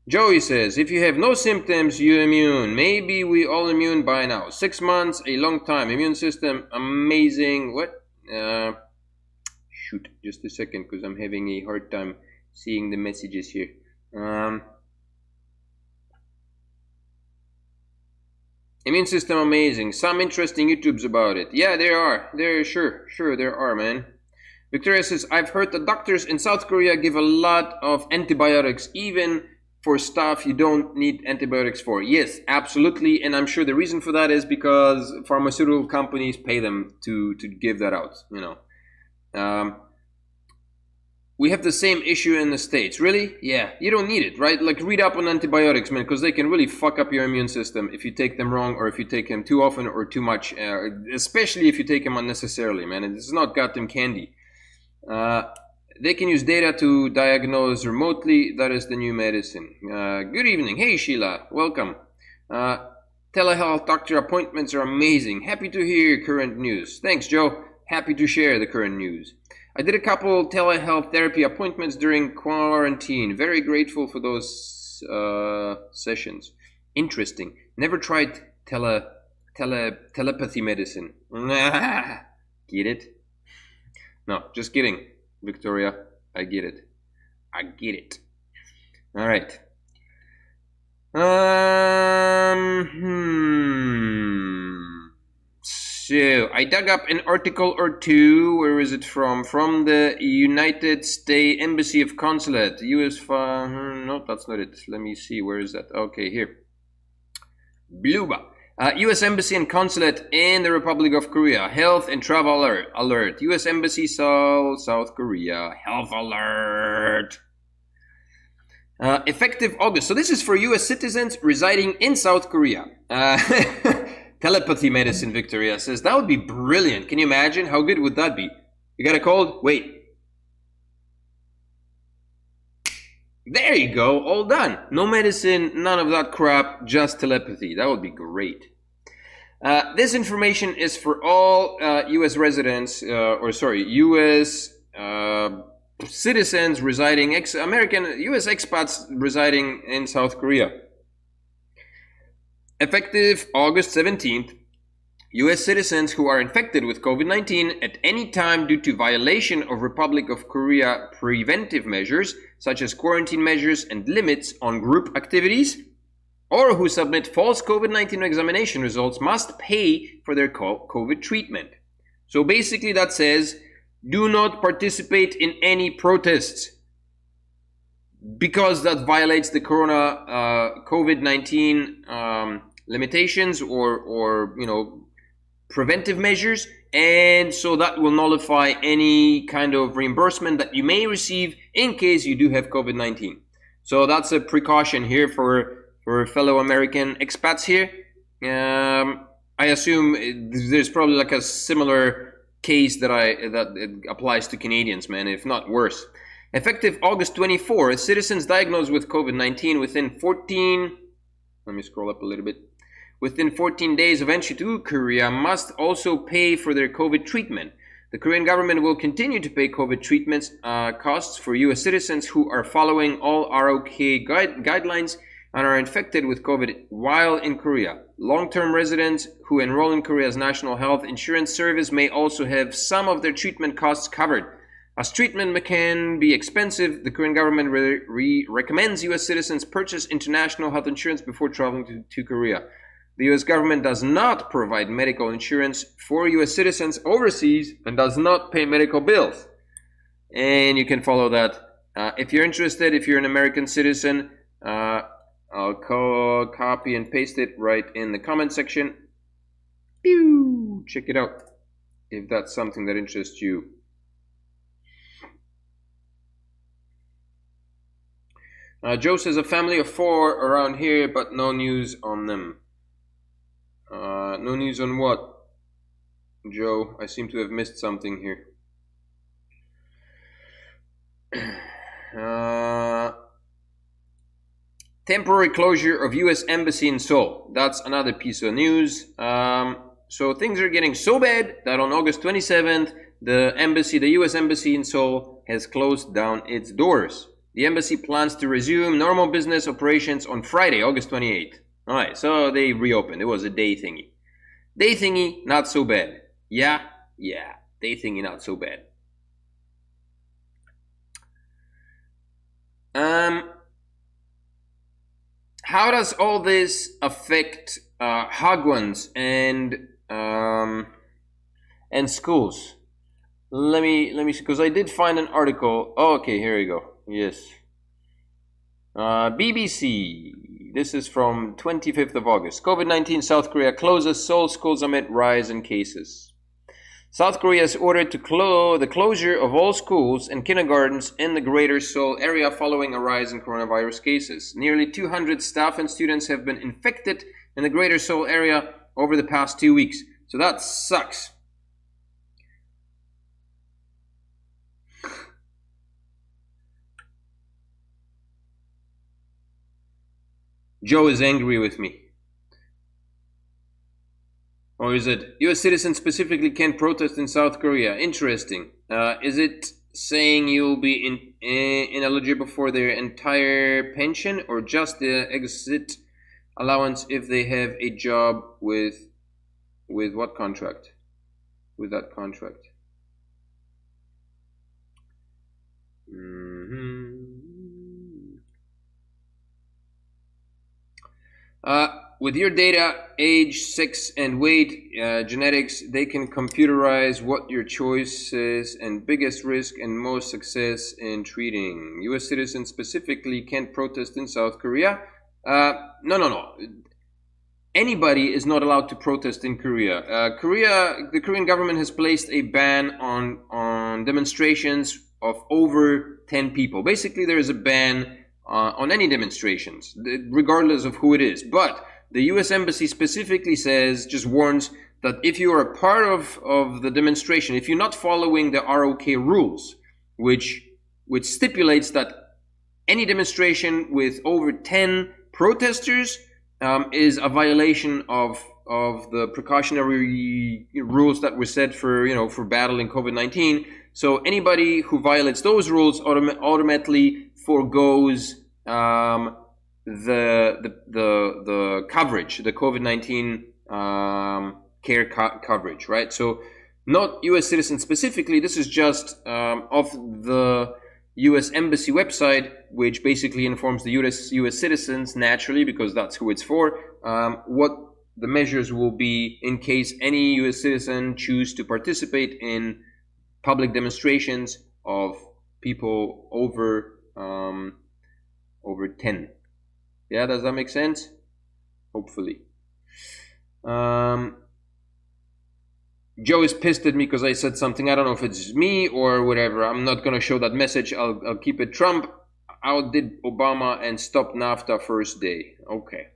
Joey says, if you have no symptoms, you immune. Maybe we all immune by now. 6 months, a long time. Immune system, amazing. What? Shoot, just a second, because I'm having a hard time seeing the messages here. Immune system, amazing. Some interesting YouTubes about it. Yeah, there are. Sure, there are, man. Victoria says, I've heard that doctors in South Korea give a lot of antibiotics, even for stuff you don't need antibiotics for. Yes, absolutely. And I'm sure the reason for that is because pharmaceutical companies pay them to give that out, We have the same issue in the States. Really? Yeah, you don't need it, right? Like, read up on antibiotics, man, because they can really fuck up your immune system if you take them wrong, or if you take them too often or too much, especially if you take them unnecessarily, man. It's not goddamn candy. They can use data to diagnose remotely. That is the new medicine. Good evening. Hey, Sheila. Welcome. Telehealth doctor appointments are amazing. Happy to hear current news. Thanks, Joe. Happy to share the current news. I did a couple telehealth therapy appointments during quarantine. Very grateful for those sessions. Interesting. Never tried telepathy medicine. Get it? No, just kidding. Victoria, I get it. All right. So I dug up an article or two. Where is it from? From the United States Embassy of Consulate. U.S. No, that's not it. Let me see. Where is that? Okay, here. Bluba. U.S. Embassy and Consulate in the Republic of Korea. Health and travel alert. U.S. Embassy, South Korea. Health alert. Effective August. So this is for U.S. citizens residing in South Korea. Telepathy medicine, Victoria says. That would be brilliant. Can you imagine? How good would that be? You got a cold? Wait. There you go, all done. No medicine, none of that crap, just telepathy. That would be great. This information is for all U.S. residents, U.S. Citizens residing, American U.S. expats residing in South Korea. Effective August 17th, U.S. citizens who are infected with COVID-19 at any time due to violation of Republic of Korea preventive measures, such as quarantine measures and limits on group activities, or who submit false COVID-19 examination results must pay for their COVID treatment. So basically that says, do not participate in any protests because that violates the COVID-19 limitations or preventive measures, and so that will nullify any kind of reimbursement that you may receive in case you do have COVID-19. So that's a precaution here for fellow American expats here. I assume there's probably like a similar case that it applies to Canadians, man, if not worse. Effective August 24th, citizens diagnosed with COVID-19 within 14 days of entry to Korea must also pay for their COVID treatment. The Korean government will continue to pay COVID treatments costs for U.S. citizens who are following all ROK guidelines and are infected with COVID while in Korea. Long-term residents who enroll in Korea's National Health Insurance Service may also have some of their treatment costs covered. As treatment can be expensive, the Korean government recommends U.S. citizens purchase international health insurance before traveling to Korea. The U.S. government does not provide medical insurance for U.S. citizens overseas and does not pay medical bills. And you can follow that. If you're interested, if you're an American citizen, I'll copy and paste it right in the comment section. Pew! Check it out if that's something that interests you. Joe says a family of 4 around here, but no news on them. No news on what? Joe, I seem to have missed something here. Temporary closure of U.S. Embassy in Seoul. That's another piece of news. So things are getting so bad that on August 27th, the U.S. Embassy in Seoul has closed down its doors. The embassy plans to resume normal business operations on Friday, August 28th. Alright, so they reopened. It was a day thingy. Day thingy, not so bad. Yeah, day thingy, not so bad. How does all this affect Hagwons and schools? Let me see, because I did find an article. Oh, okay, here we go. Yes. BBC. This is from 25th of August. COVID-19 South Korea closes Seoul schools amid rise in cases. South Korea has ordered to the closure of all schools and kindergartens in the greater Seoul area following a rise in coronavirus cases. Nearly 200 staff and students have been infected in the greater Seoul area over the past 2 weeks. So that sucks. Joe is angry with me. Or is it U.S. citizens specifically can't protest in South Korea? Interesting. Is it saying you'll be ineligible for their entire pension or just the exit allowance if they have a job with what contract? With that contract. With your data, age, sex, and weight, genetics, they can computerize what your choices and biggest risk and most success in treating. U.S. citizens specifically can't protest in South Korea. No. Anybody is not allowed to protest in Korea. The Korean government has placed a ban on demonstrations of over 10 people. Basically, there is a ban on any demonstrations, regardless of who it is. But the U.S. Embassy specifically just warns that if you are a part of the demonstration, if you're not following the ROK rules, which stipulates that any demonstration with over 10 protesters is a violation of the precautionary rules that were set for battling COVID-19. So anybody who violates those rules automatically forgoes the coverage, the COVID-19 care coverage, right? So not U.S. citizens specifically. This is just of the U.S. Embassy website, which basically informs the U.S. citizens, naturally, because that's who it's for, what the measures will be in case any U.S. citizen choose to participate in public demonstrations of people over 10. Yeah, does that make sense? Hopefully. Joe is pissed at me because I said something. I don't know if it's me or whatever. I'm not going to show that message. I'll keep it. Trump outdid Obama and stopped NAFTA first day. Okay.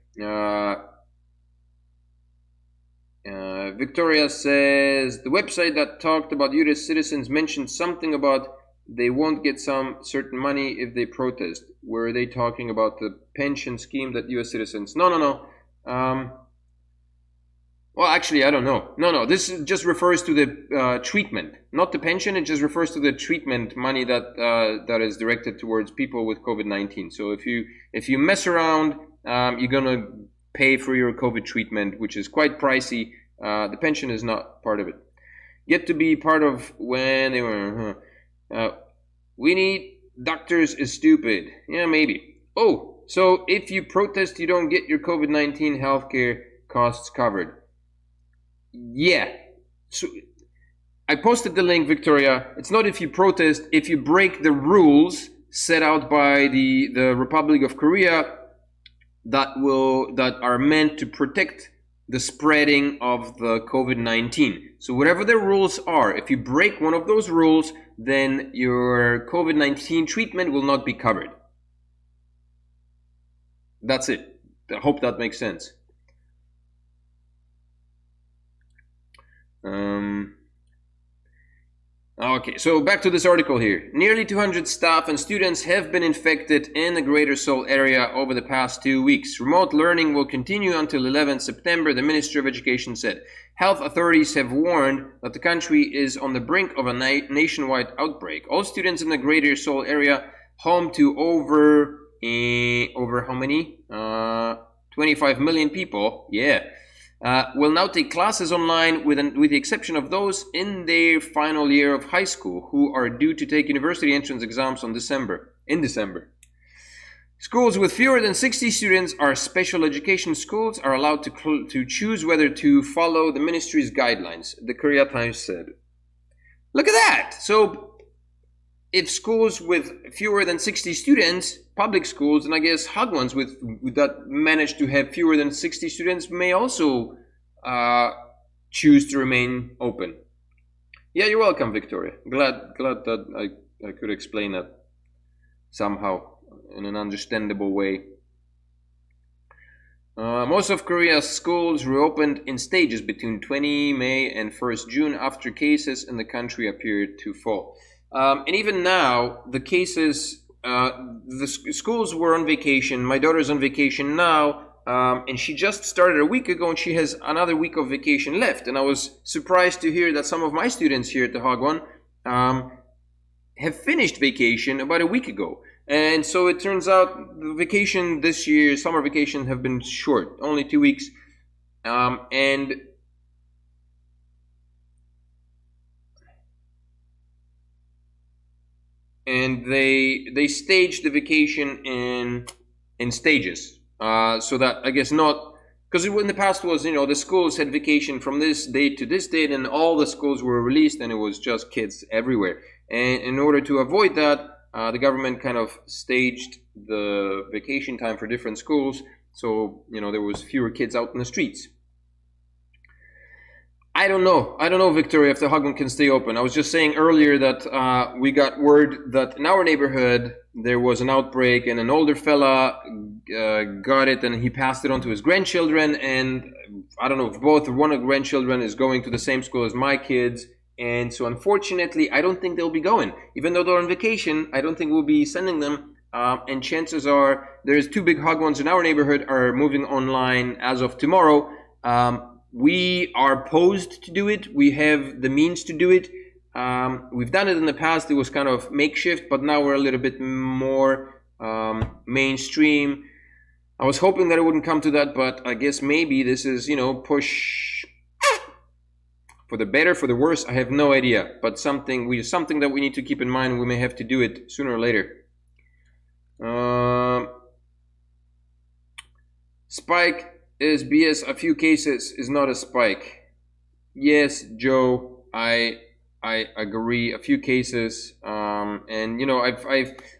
Victoria says, the website that talked about U.S. citizens mentioned something about they won't get some certain money if they protest. Were they talking about the pension scheme that U.S. citizens? No. Well, actually, I don't know. No. This just refers to the treatment, not the pension. It just refers to the treatment money that is directed towards people with COVID-19. So if you mess around, you're gonna pay for your COVID treatment, which is quite pricey. The pension is not part of it. Get to be part of when they were. We need doctors is stupid. Yeah, maybe. Oh, so if you protest, you don't get your COVID-19 healthcare costs covered. Yeah. So I posted the link, Victoria. It's not if you protest, if you break the rules set out by the Republic of Korea that are meant to protect the spreading of the COVID-19. So whatever the rules are, if you break one of those rules, then your COVID-19 treatment will not be covered. That's it. I hope that makes sense. Okay, so back to this article here. Nearly 200 staff and students have been infected in the Greater Seoul area over the past 2 weeks. Remote learning will continue until 11 September, the Ministry of Education said. Health authorities have warned that the country is on the brink of a nationwide outbreak. All students in the Greater Seoul area, home to over how many? 25 million people. Yeah. Will now take classes online with the exception of those in their final year of high school who are due to take university entrance exams in December. Schools with fewer than 60 students are special education schools are allowed to choose whether to follow the ministry's guidelines, the Korea Times said. Look at that! So if schools with fewer than 60 students, public schools, and I guess Hagwons with that manage to have fewer than 60 students may also choose to remain open. Yeah, you're welcome, Victoria. Glad that I could explain that somehow in an understandable way. Most of Korea's schools reopened in stages between 20 May and 1st June after cases in the country appeared to fall. And even now, the cases, the schools were on vacation. My daughter's on vacation now, and she just started a week ago, and she has another week of vacation left. And I was surprised to hear that some of my students here at the Hagwon have finished vacation about a week ago. And so it turns out the vacation this year, summer vacation, have been short, only 2 weeks. And they staged the vacation in stages, so that I guess not, because in the past was, the schools had vacation from this date to this date, and all the schools were released, and it was just kids everywhere. And in order to avoid that, the government kind of staged the vacation time for different schools, so there was fewer kids out in the streets. I don't know, Victoria, if the Hagwon can stay open. I was just saying earlier that we got word that in our neighborhood there was an outbreak, and an older fella got it, and he passed it on to his grandchildren. And I don't know if one of the grandchildren is going to the same school as my kids. And so unfortunately, I don't think they'll be going. Even though they're on vacation, I don't think we'll be sending them and chances are there's two big Hagwons in our neighborhood are moving online as of tomorrow. We are posed to do it. We have the means to do it. We've done it in the past. It was kind of makeshift, but now we're a little bit more mainstream. I was hoping that it wouldn't come to that, but I guess maybe this is, push for the better, for the worse. I have no idea, but something that we need to keep in mind. We may have to do it sooner or later. Spike is BS. A few cases is not a spike. Yes, Joe, I agree. A few cases, and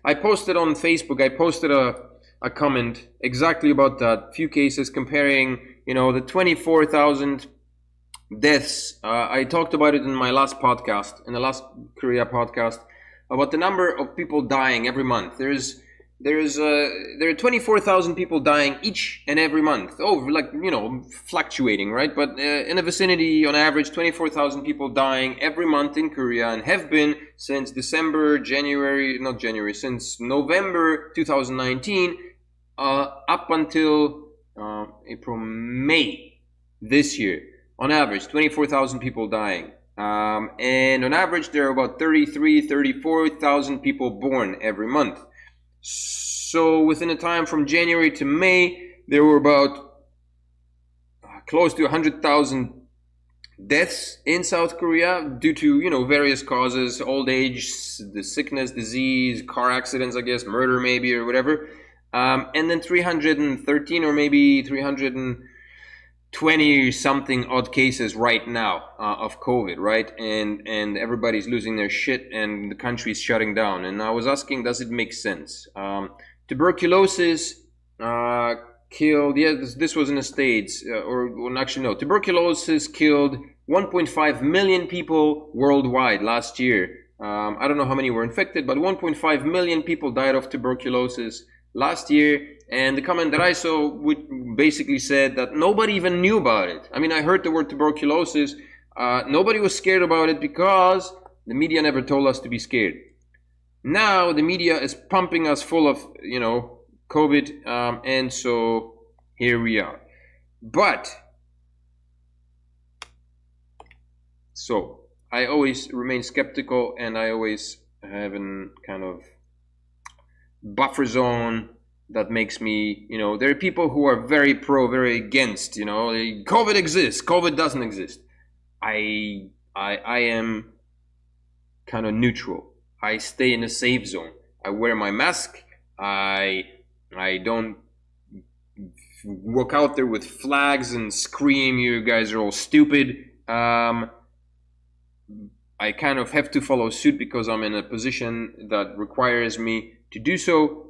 I posted on Facebook. I posted a comment exactly about that. Few cases comparing, the 24,000 deaths. I talked about it in my last podcast, in the last Korea podcast, about the number of people dying every month. There are 24,000 people dying each and every month. Fluctuating, right? But in the vicinity, on average, 24,000 people dying every month in Korea, and have been since since November 2019 up until April, May this year. On average, 24,000 people dying. And on average, there are about 34,000 people born every month. So within a time from January to May, there were about close to 100,000 deaths in South Korea due to, various causes, old age, the sickness, disease, car accidents, I guess, murder maybe, or whatever. And then 313 or maybe 320 something odd cases right now of COVID, right? And everybody's losing their shit and the country's shutting down. And I was asking, does it make sense? Tuberculosis killed, this was in the States, tuberculosis killed 1.5 million people worldwide last year. I don't know how many were infected, but 1.5 million people died of tuberculosis last year. And the comment that I saw basically said that nobody even knew about it. I mean, I heard the word tuberculosis. Nobody was scared about it because the media never told us to be scared. Now the media is pumping us full of, COVID, and so here we are. But, so I always remain skeptical, and I always have a kind of buffer zone that makes me, there are people who are very pro, very against, COVID exists, COVID doesn't exist. I am kind of neutral. I stay in a safe zone. I wear my mask. I don't walk out there with flags and scream, you guys are all stupid. I kind of have to follow suit because I'm in a position that requires me to do so.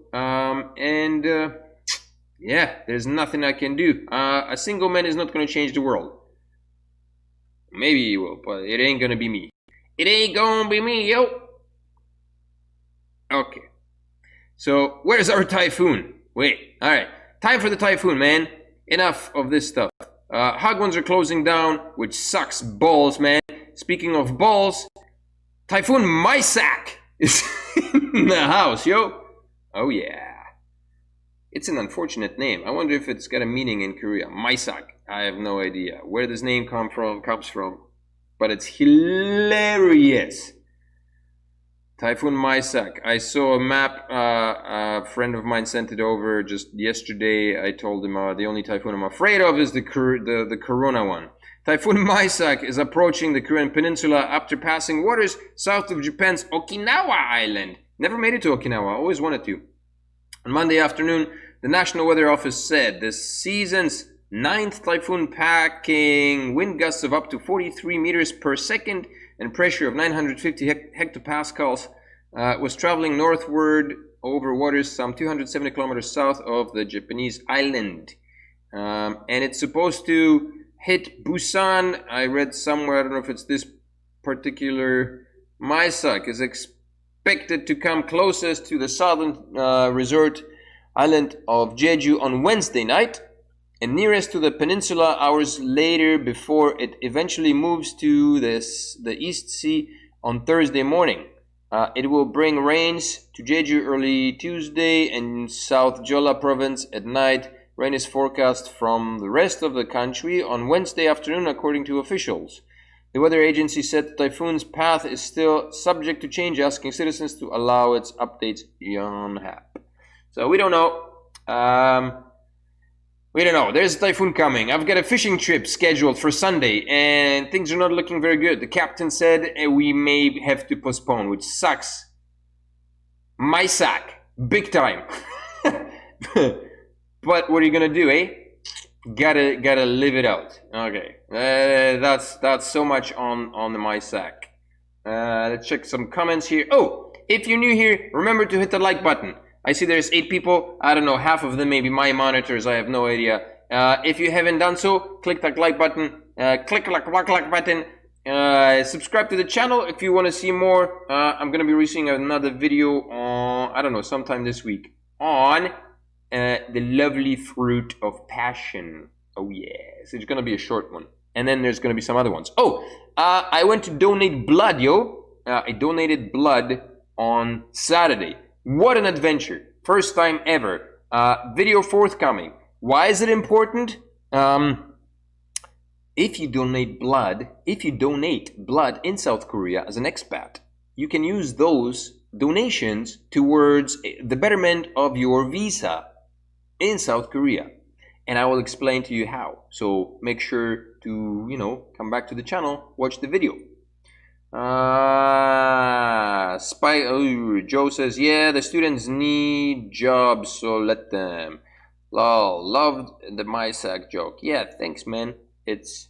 There's nothing I can do. A single man is not going to change the world. Maybe he will, but it ain't going to be me. It ain't going to be me, yo. Okay. So, where's our typhoon? Wait, alright. Time for the typhoon, man. Enough of this stuff. Hagwons are closing down, which sucks balls, man. Speaking of balls, Typhoon Mysak is in the house, yo. Oh yeah. It's an unfortunate name. I wonder if it's got a meaning in Korea. Mysak. I have no idea where this name comes from. But it's hilarious. Typhoon Mysak. I saw a map. A friend of mine sent it over just yesterday. I told him the only typhoon I'm afraid of is the Corona one. Typhoon Mysak is approaching the Korean peninsula after passing waters south of Japan's Okinawa Island. Never made it to Okinawa. Always wanted to. On Monday afternoon, the National Weather Office said the season's 9th typhoon, packing wind gusts of up to 43 meters per second and pressure of 950 hectopascals, was traveling northward over waters some 270 kilometers south of the Japanese island. And it's supposed to hit Busan. I read somewhere, I don't know if it's this particular. Mysak is expected to come closest to the southern resort island of Jeju on Wednesday night and nearest to the peninsula hours later before it eventually moves to the East Sea on Thursday morning. It will bring rains to Jeju early Tuesday and South Jeolla province at night. Rain is forecast from the rest of the country on Wednesday afternoon, according to officials. The weather agency said the typhoon's path is still subject to change, asking citizens to allow its updates on app. So we don't know. We don't know. There's a typhoon coming. I've got a fishing trip scheduled for Sunday, and things are not looking very good. The captain said we may have to postpone, which sucks. My sack. Big time. But what are you gonna do, eh? Gotta live it out. Okay. That's so much on the my sack. Let's check some comments here. Oh, if you're new here, remember to hit the like button. I see there's 8 people. I don't know, half of them may be my monitors. I have no idea. If you haven't done so, click that like button. Click like button. Subscribe to the channel if you want to see more. I'm going to be releasing another video on, I don't know, sometime this week on the lovely fruit of passion. Oh yes, it's going to be a short one. And then there's going to be some other ones. Oh, I went to donate blood, yo. I donated blood on Saturday. What an adventure. First time ever. Video forthcoming. Why is it important? If you donate blood in South Korea as an expat, you can use those donations towards the betterment of your visa in South Korea. And I will explain to you how. So make sure to, come back to the channel, watch the video. Joe says, yeah, the students need jobs, so let them. Lol, loved the my sack joke. Yeah, thanks, man. It's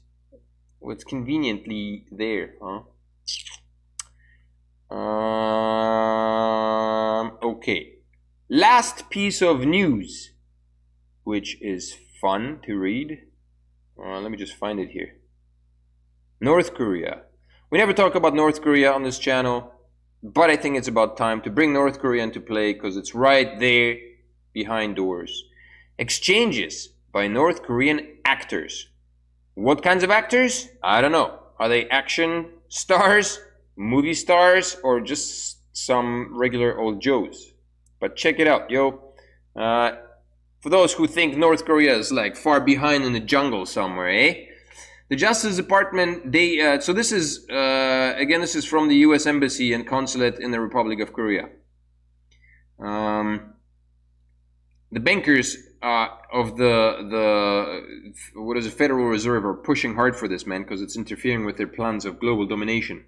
conveniently there, huh? Okay. Last piece of news, which is fun to read. Let me just find it here. North Korea. We never talk about North Korea on this channel, but I think it's about time to bring North Korea into play because it's right there behind doors. Exchanges by North Korean actors. What kinds of actors? I don't know. Are they action stars, movie stars, or just some regular old Joes? But check it out, yo. For those who think North Korea is like far behind in the jungle somewhere, eh? The Justice Department, so this is, again, this is from the U.S. Embassy and Consulate in the Republic of Korea. The bankers of the Federal Reserve are pushing hard for this, man, because it's interfering with their plans of global domination.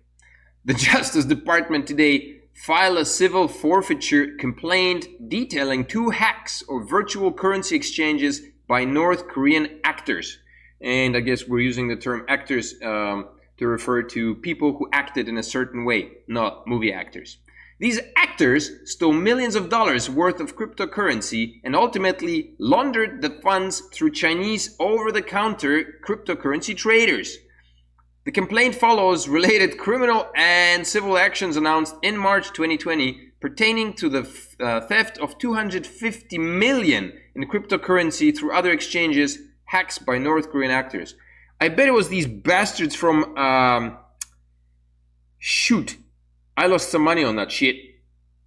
The Justice Department today filed a civil forfeiture complaint detailing 2 hacks of virtual currency exchanges by North Korean actors. And I guess we're using the term actors to refer to people who acted in a certain way, not movie actors. These actors stole millions of dollars worth of cryptocurrency and ultimately laundered the funds through Chinese over-the-counter cryptocurrency traders. The complaint follows related criminal and civil actions announced in March 2020 pertaining to the theft of 250 million in cryptocurrency through other exchanges, hacks by North Korean actors. I bet it was these bastards from, shoot, I lost some money on that shit.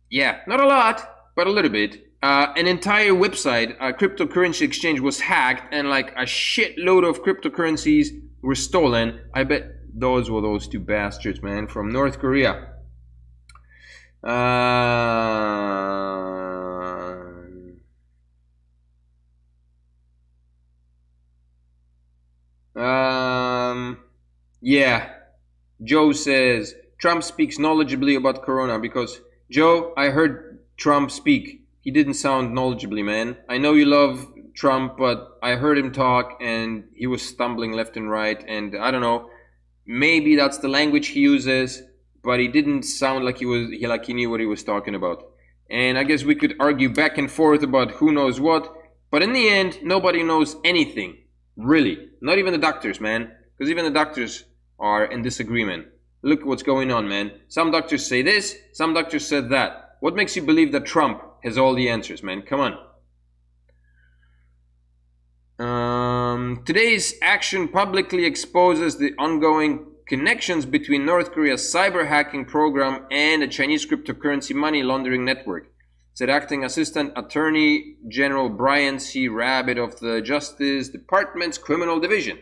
Yeah, not a lot, but a little bit. An entire website, a cryptocurrency exchange was hacked and like a shitload of cryptocurrencies were stolen. I bet those were those 2 bastards, man, from North Korea. Yeah, Joe says, Trump speaks knowledgeably about Corona because, Joe, I heard Trump speak. He didn't sound knowledgeably, man. I know you love Trump, but I heard him talk and he was stumbling left and right. And I don't know, maybe that's the language he uses, but he didn't sound like he knew what he was talking about. And I guess we could argue back and forth about who knows what, but in the end, nobody knows anything. Really. Not even the doctors, man. Because even the doctors are in disagreement. Look what's going on, man. Some doctors say this, some doctors said that. What makes you believe that Trump has all the answers, man? Come on. Today's action publicly exposes the ongoing connections between North Korea's cyber hacking program and the Chinese cryptocurrency money laundering network, said Acting Assistant Attorney General Brian C. Rabbit of the Justice Department's Criminal Division.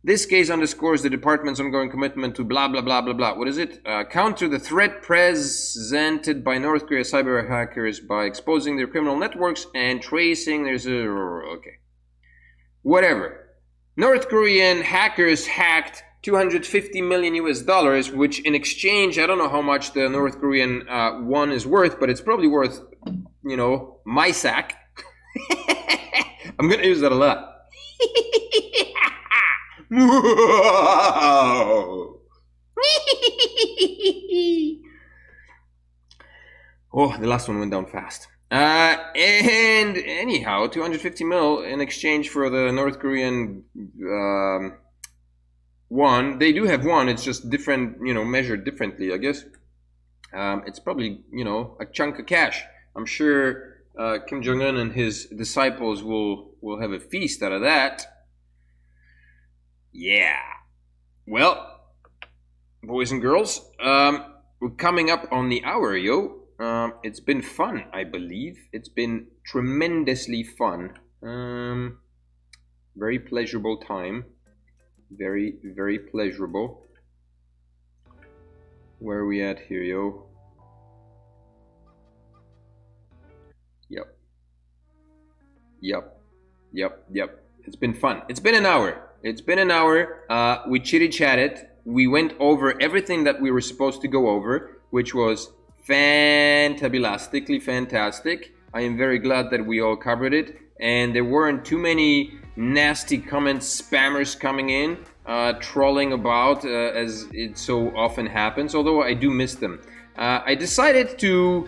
This case underscores the department's ongoing commitment to blah, blah, blah, blah, blah. What is it? Counter the threat presented by North Korea cyber hackers by exposing their criminal networks and tracing their... Okay. Whatever. North Korean hackers hacked 250 million US dollars, which in exchange, I don't know how much the North Korean won is worth, but it's probably worth, you know, my sack. I'm going to use that a lot. Oh, the last one went down fast. And anyhow, 250 mil in exchange for the North Korean won. They do have one, it's just different, you know, measured differently, I guess. It's probably, you know, a chunk of cash. I'm sure Kim Jong-un and his disciples will have a feast out of that. Yeah. Well, boys and girls, we're coming up on the hour, yo. It's been fun, I believe. It's been tremendously fun. Very pleasurable time. Very, very pleasurable. Where are we at here, yo? Yep. It's been fun. It's been an hour. We chitty-chatted. We went over everything that we were supposed to go over, which was fantabulostically fantastic. I am very glad that we all covered it, and there weren't too many nasty comments, spammers coming in, trolling about, as it so often happens, although I do miss them. I decided to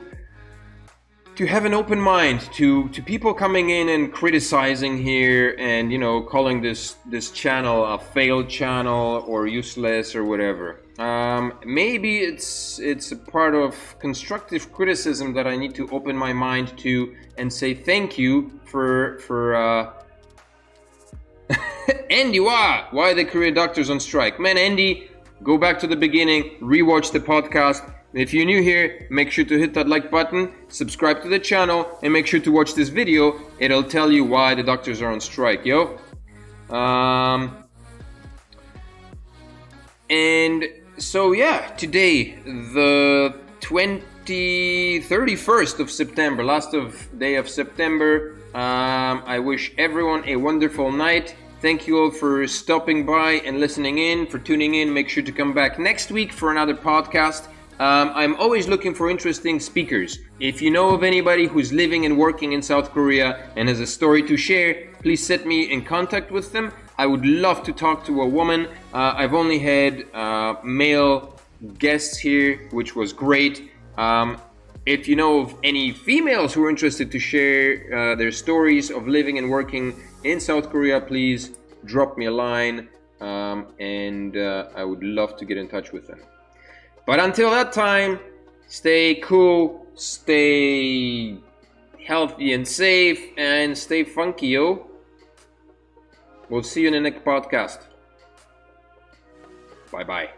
have an open mind to people coming in and criticizing here and, you know, calling this channel a failed channel or useless or whatever. Maybe it's a part of constructive criticism that I need to open my mind to and say thank you for Andy, why the Korean doctors on strike? Man, Andy, go back to the beginning, rewatch the podcast. If you're new here, make sure to hit that like button, subscribe to the channel, and make sure to watch this video. It'll tell you why the doctors are on strike, yo. And so yeah, today, the 31st of September, last day of September, I wish everyone a wonderful night. Thank you all for stopping by and listening in, for tuning in. Make sure to come back next week for another podcast. I'm always looking for interesting speakers. If you know of anybody who's living and working in South Korea and has a story to share, please set me in contact with them. I would love to talk to a woman. I've only had male guests here, which was great. If you know of any females who are interested to share their stories of living and working in South Korea, please drop me a line, and I would love to get in touch with them. But until that time, stay cool, stay healthy and safe, and stay funky, yo. We'll see you in the next podcast. Bye-bye.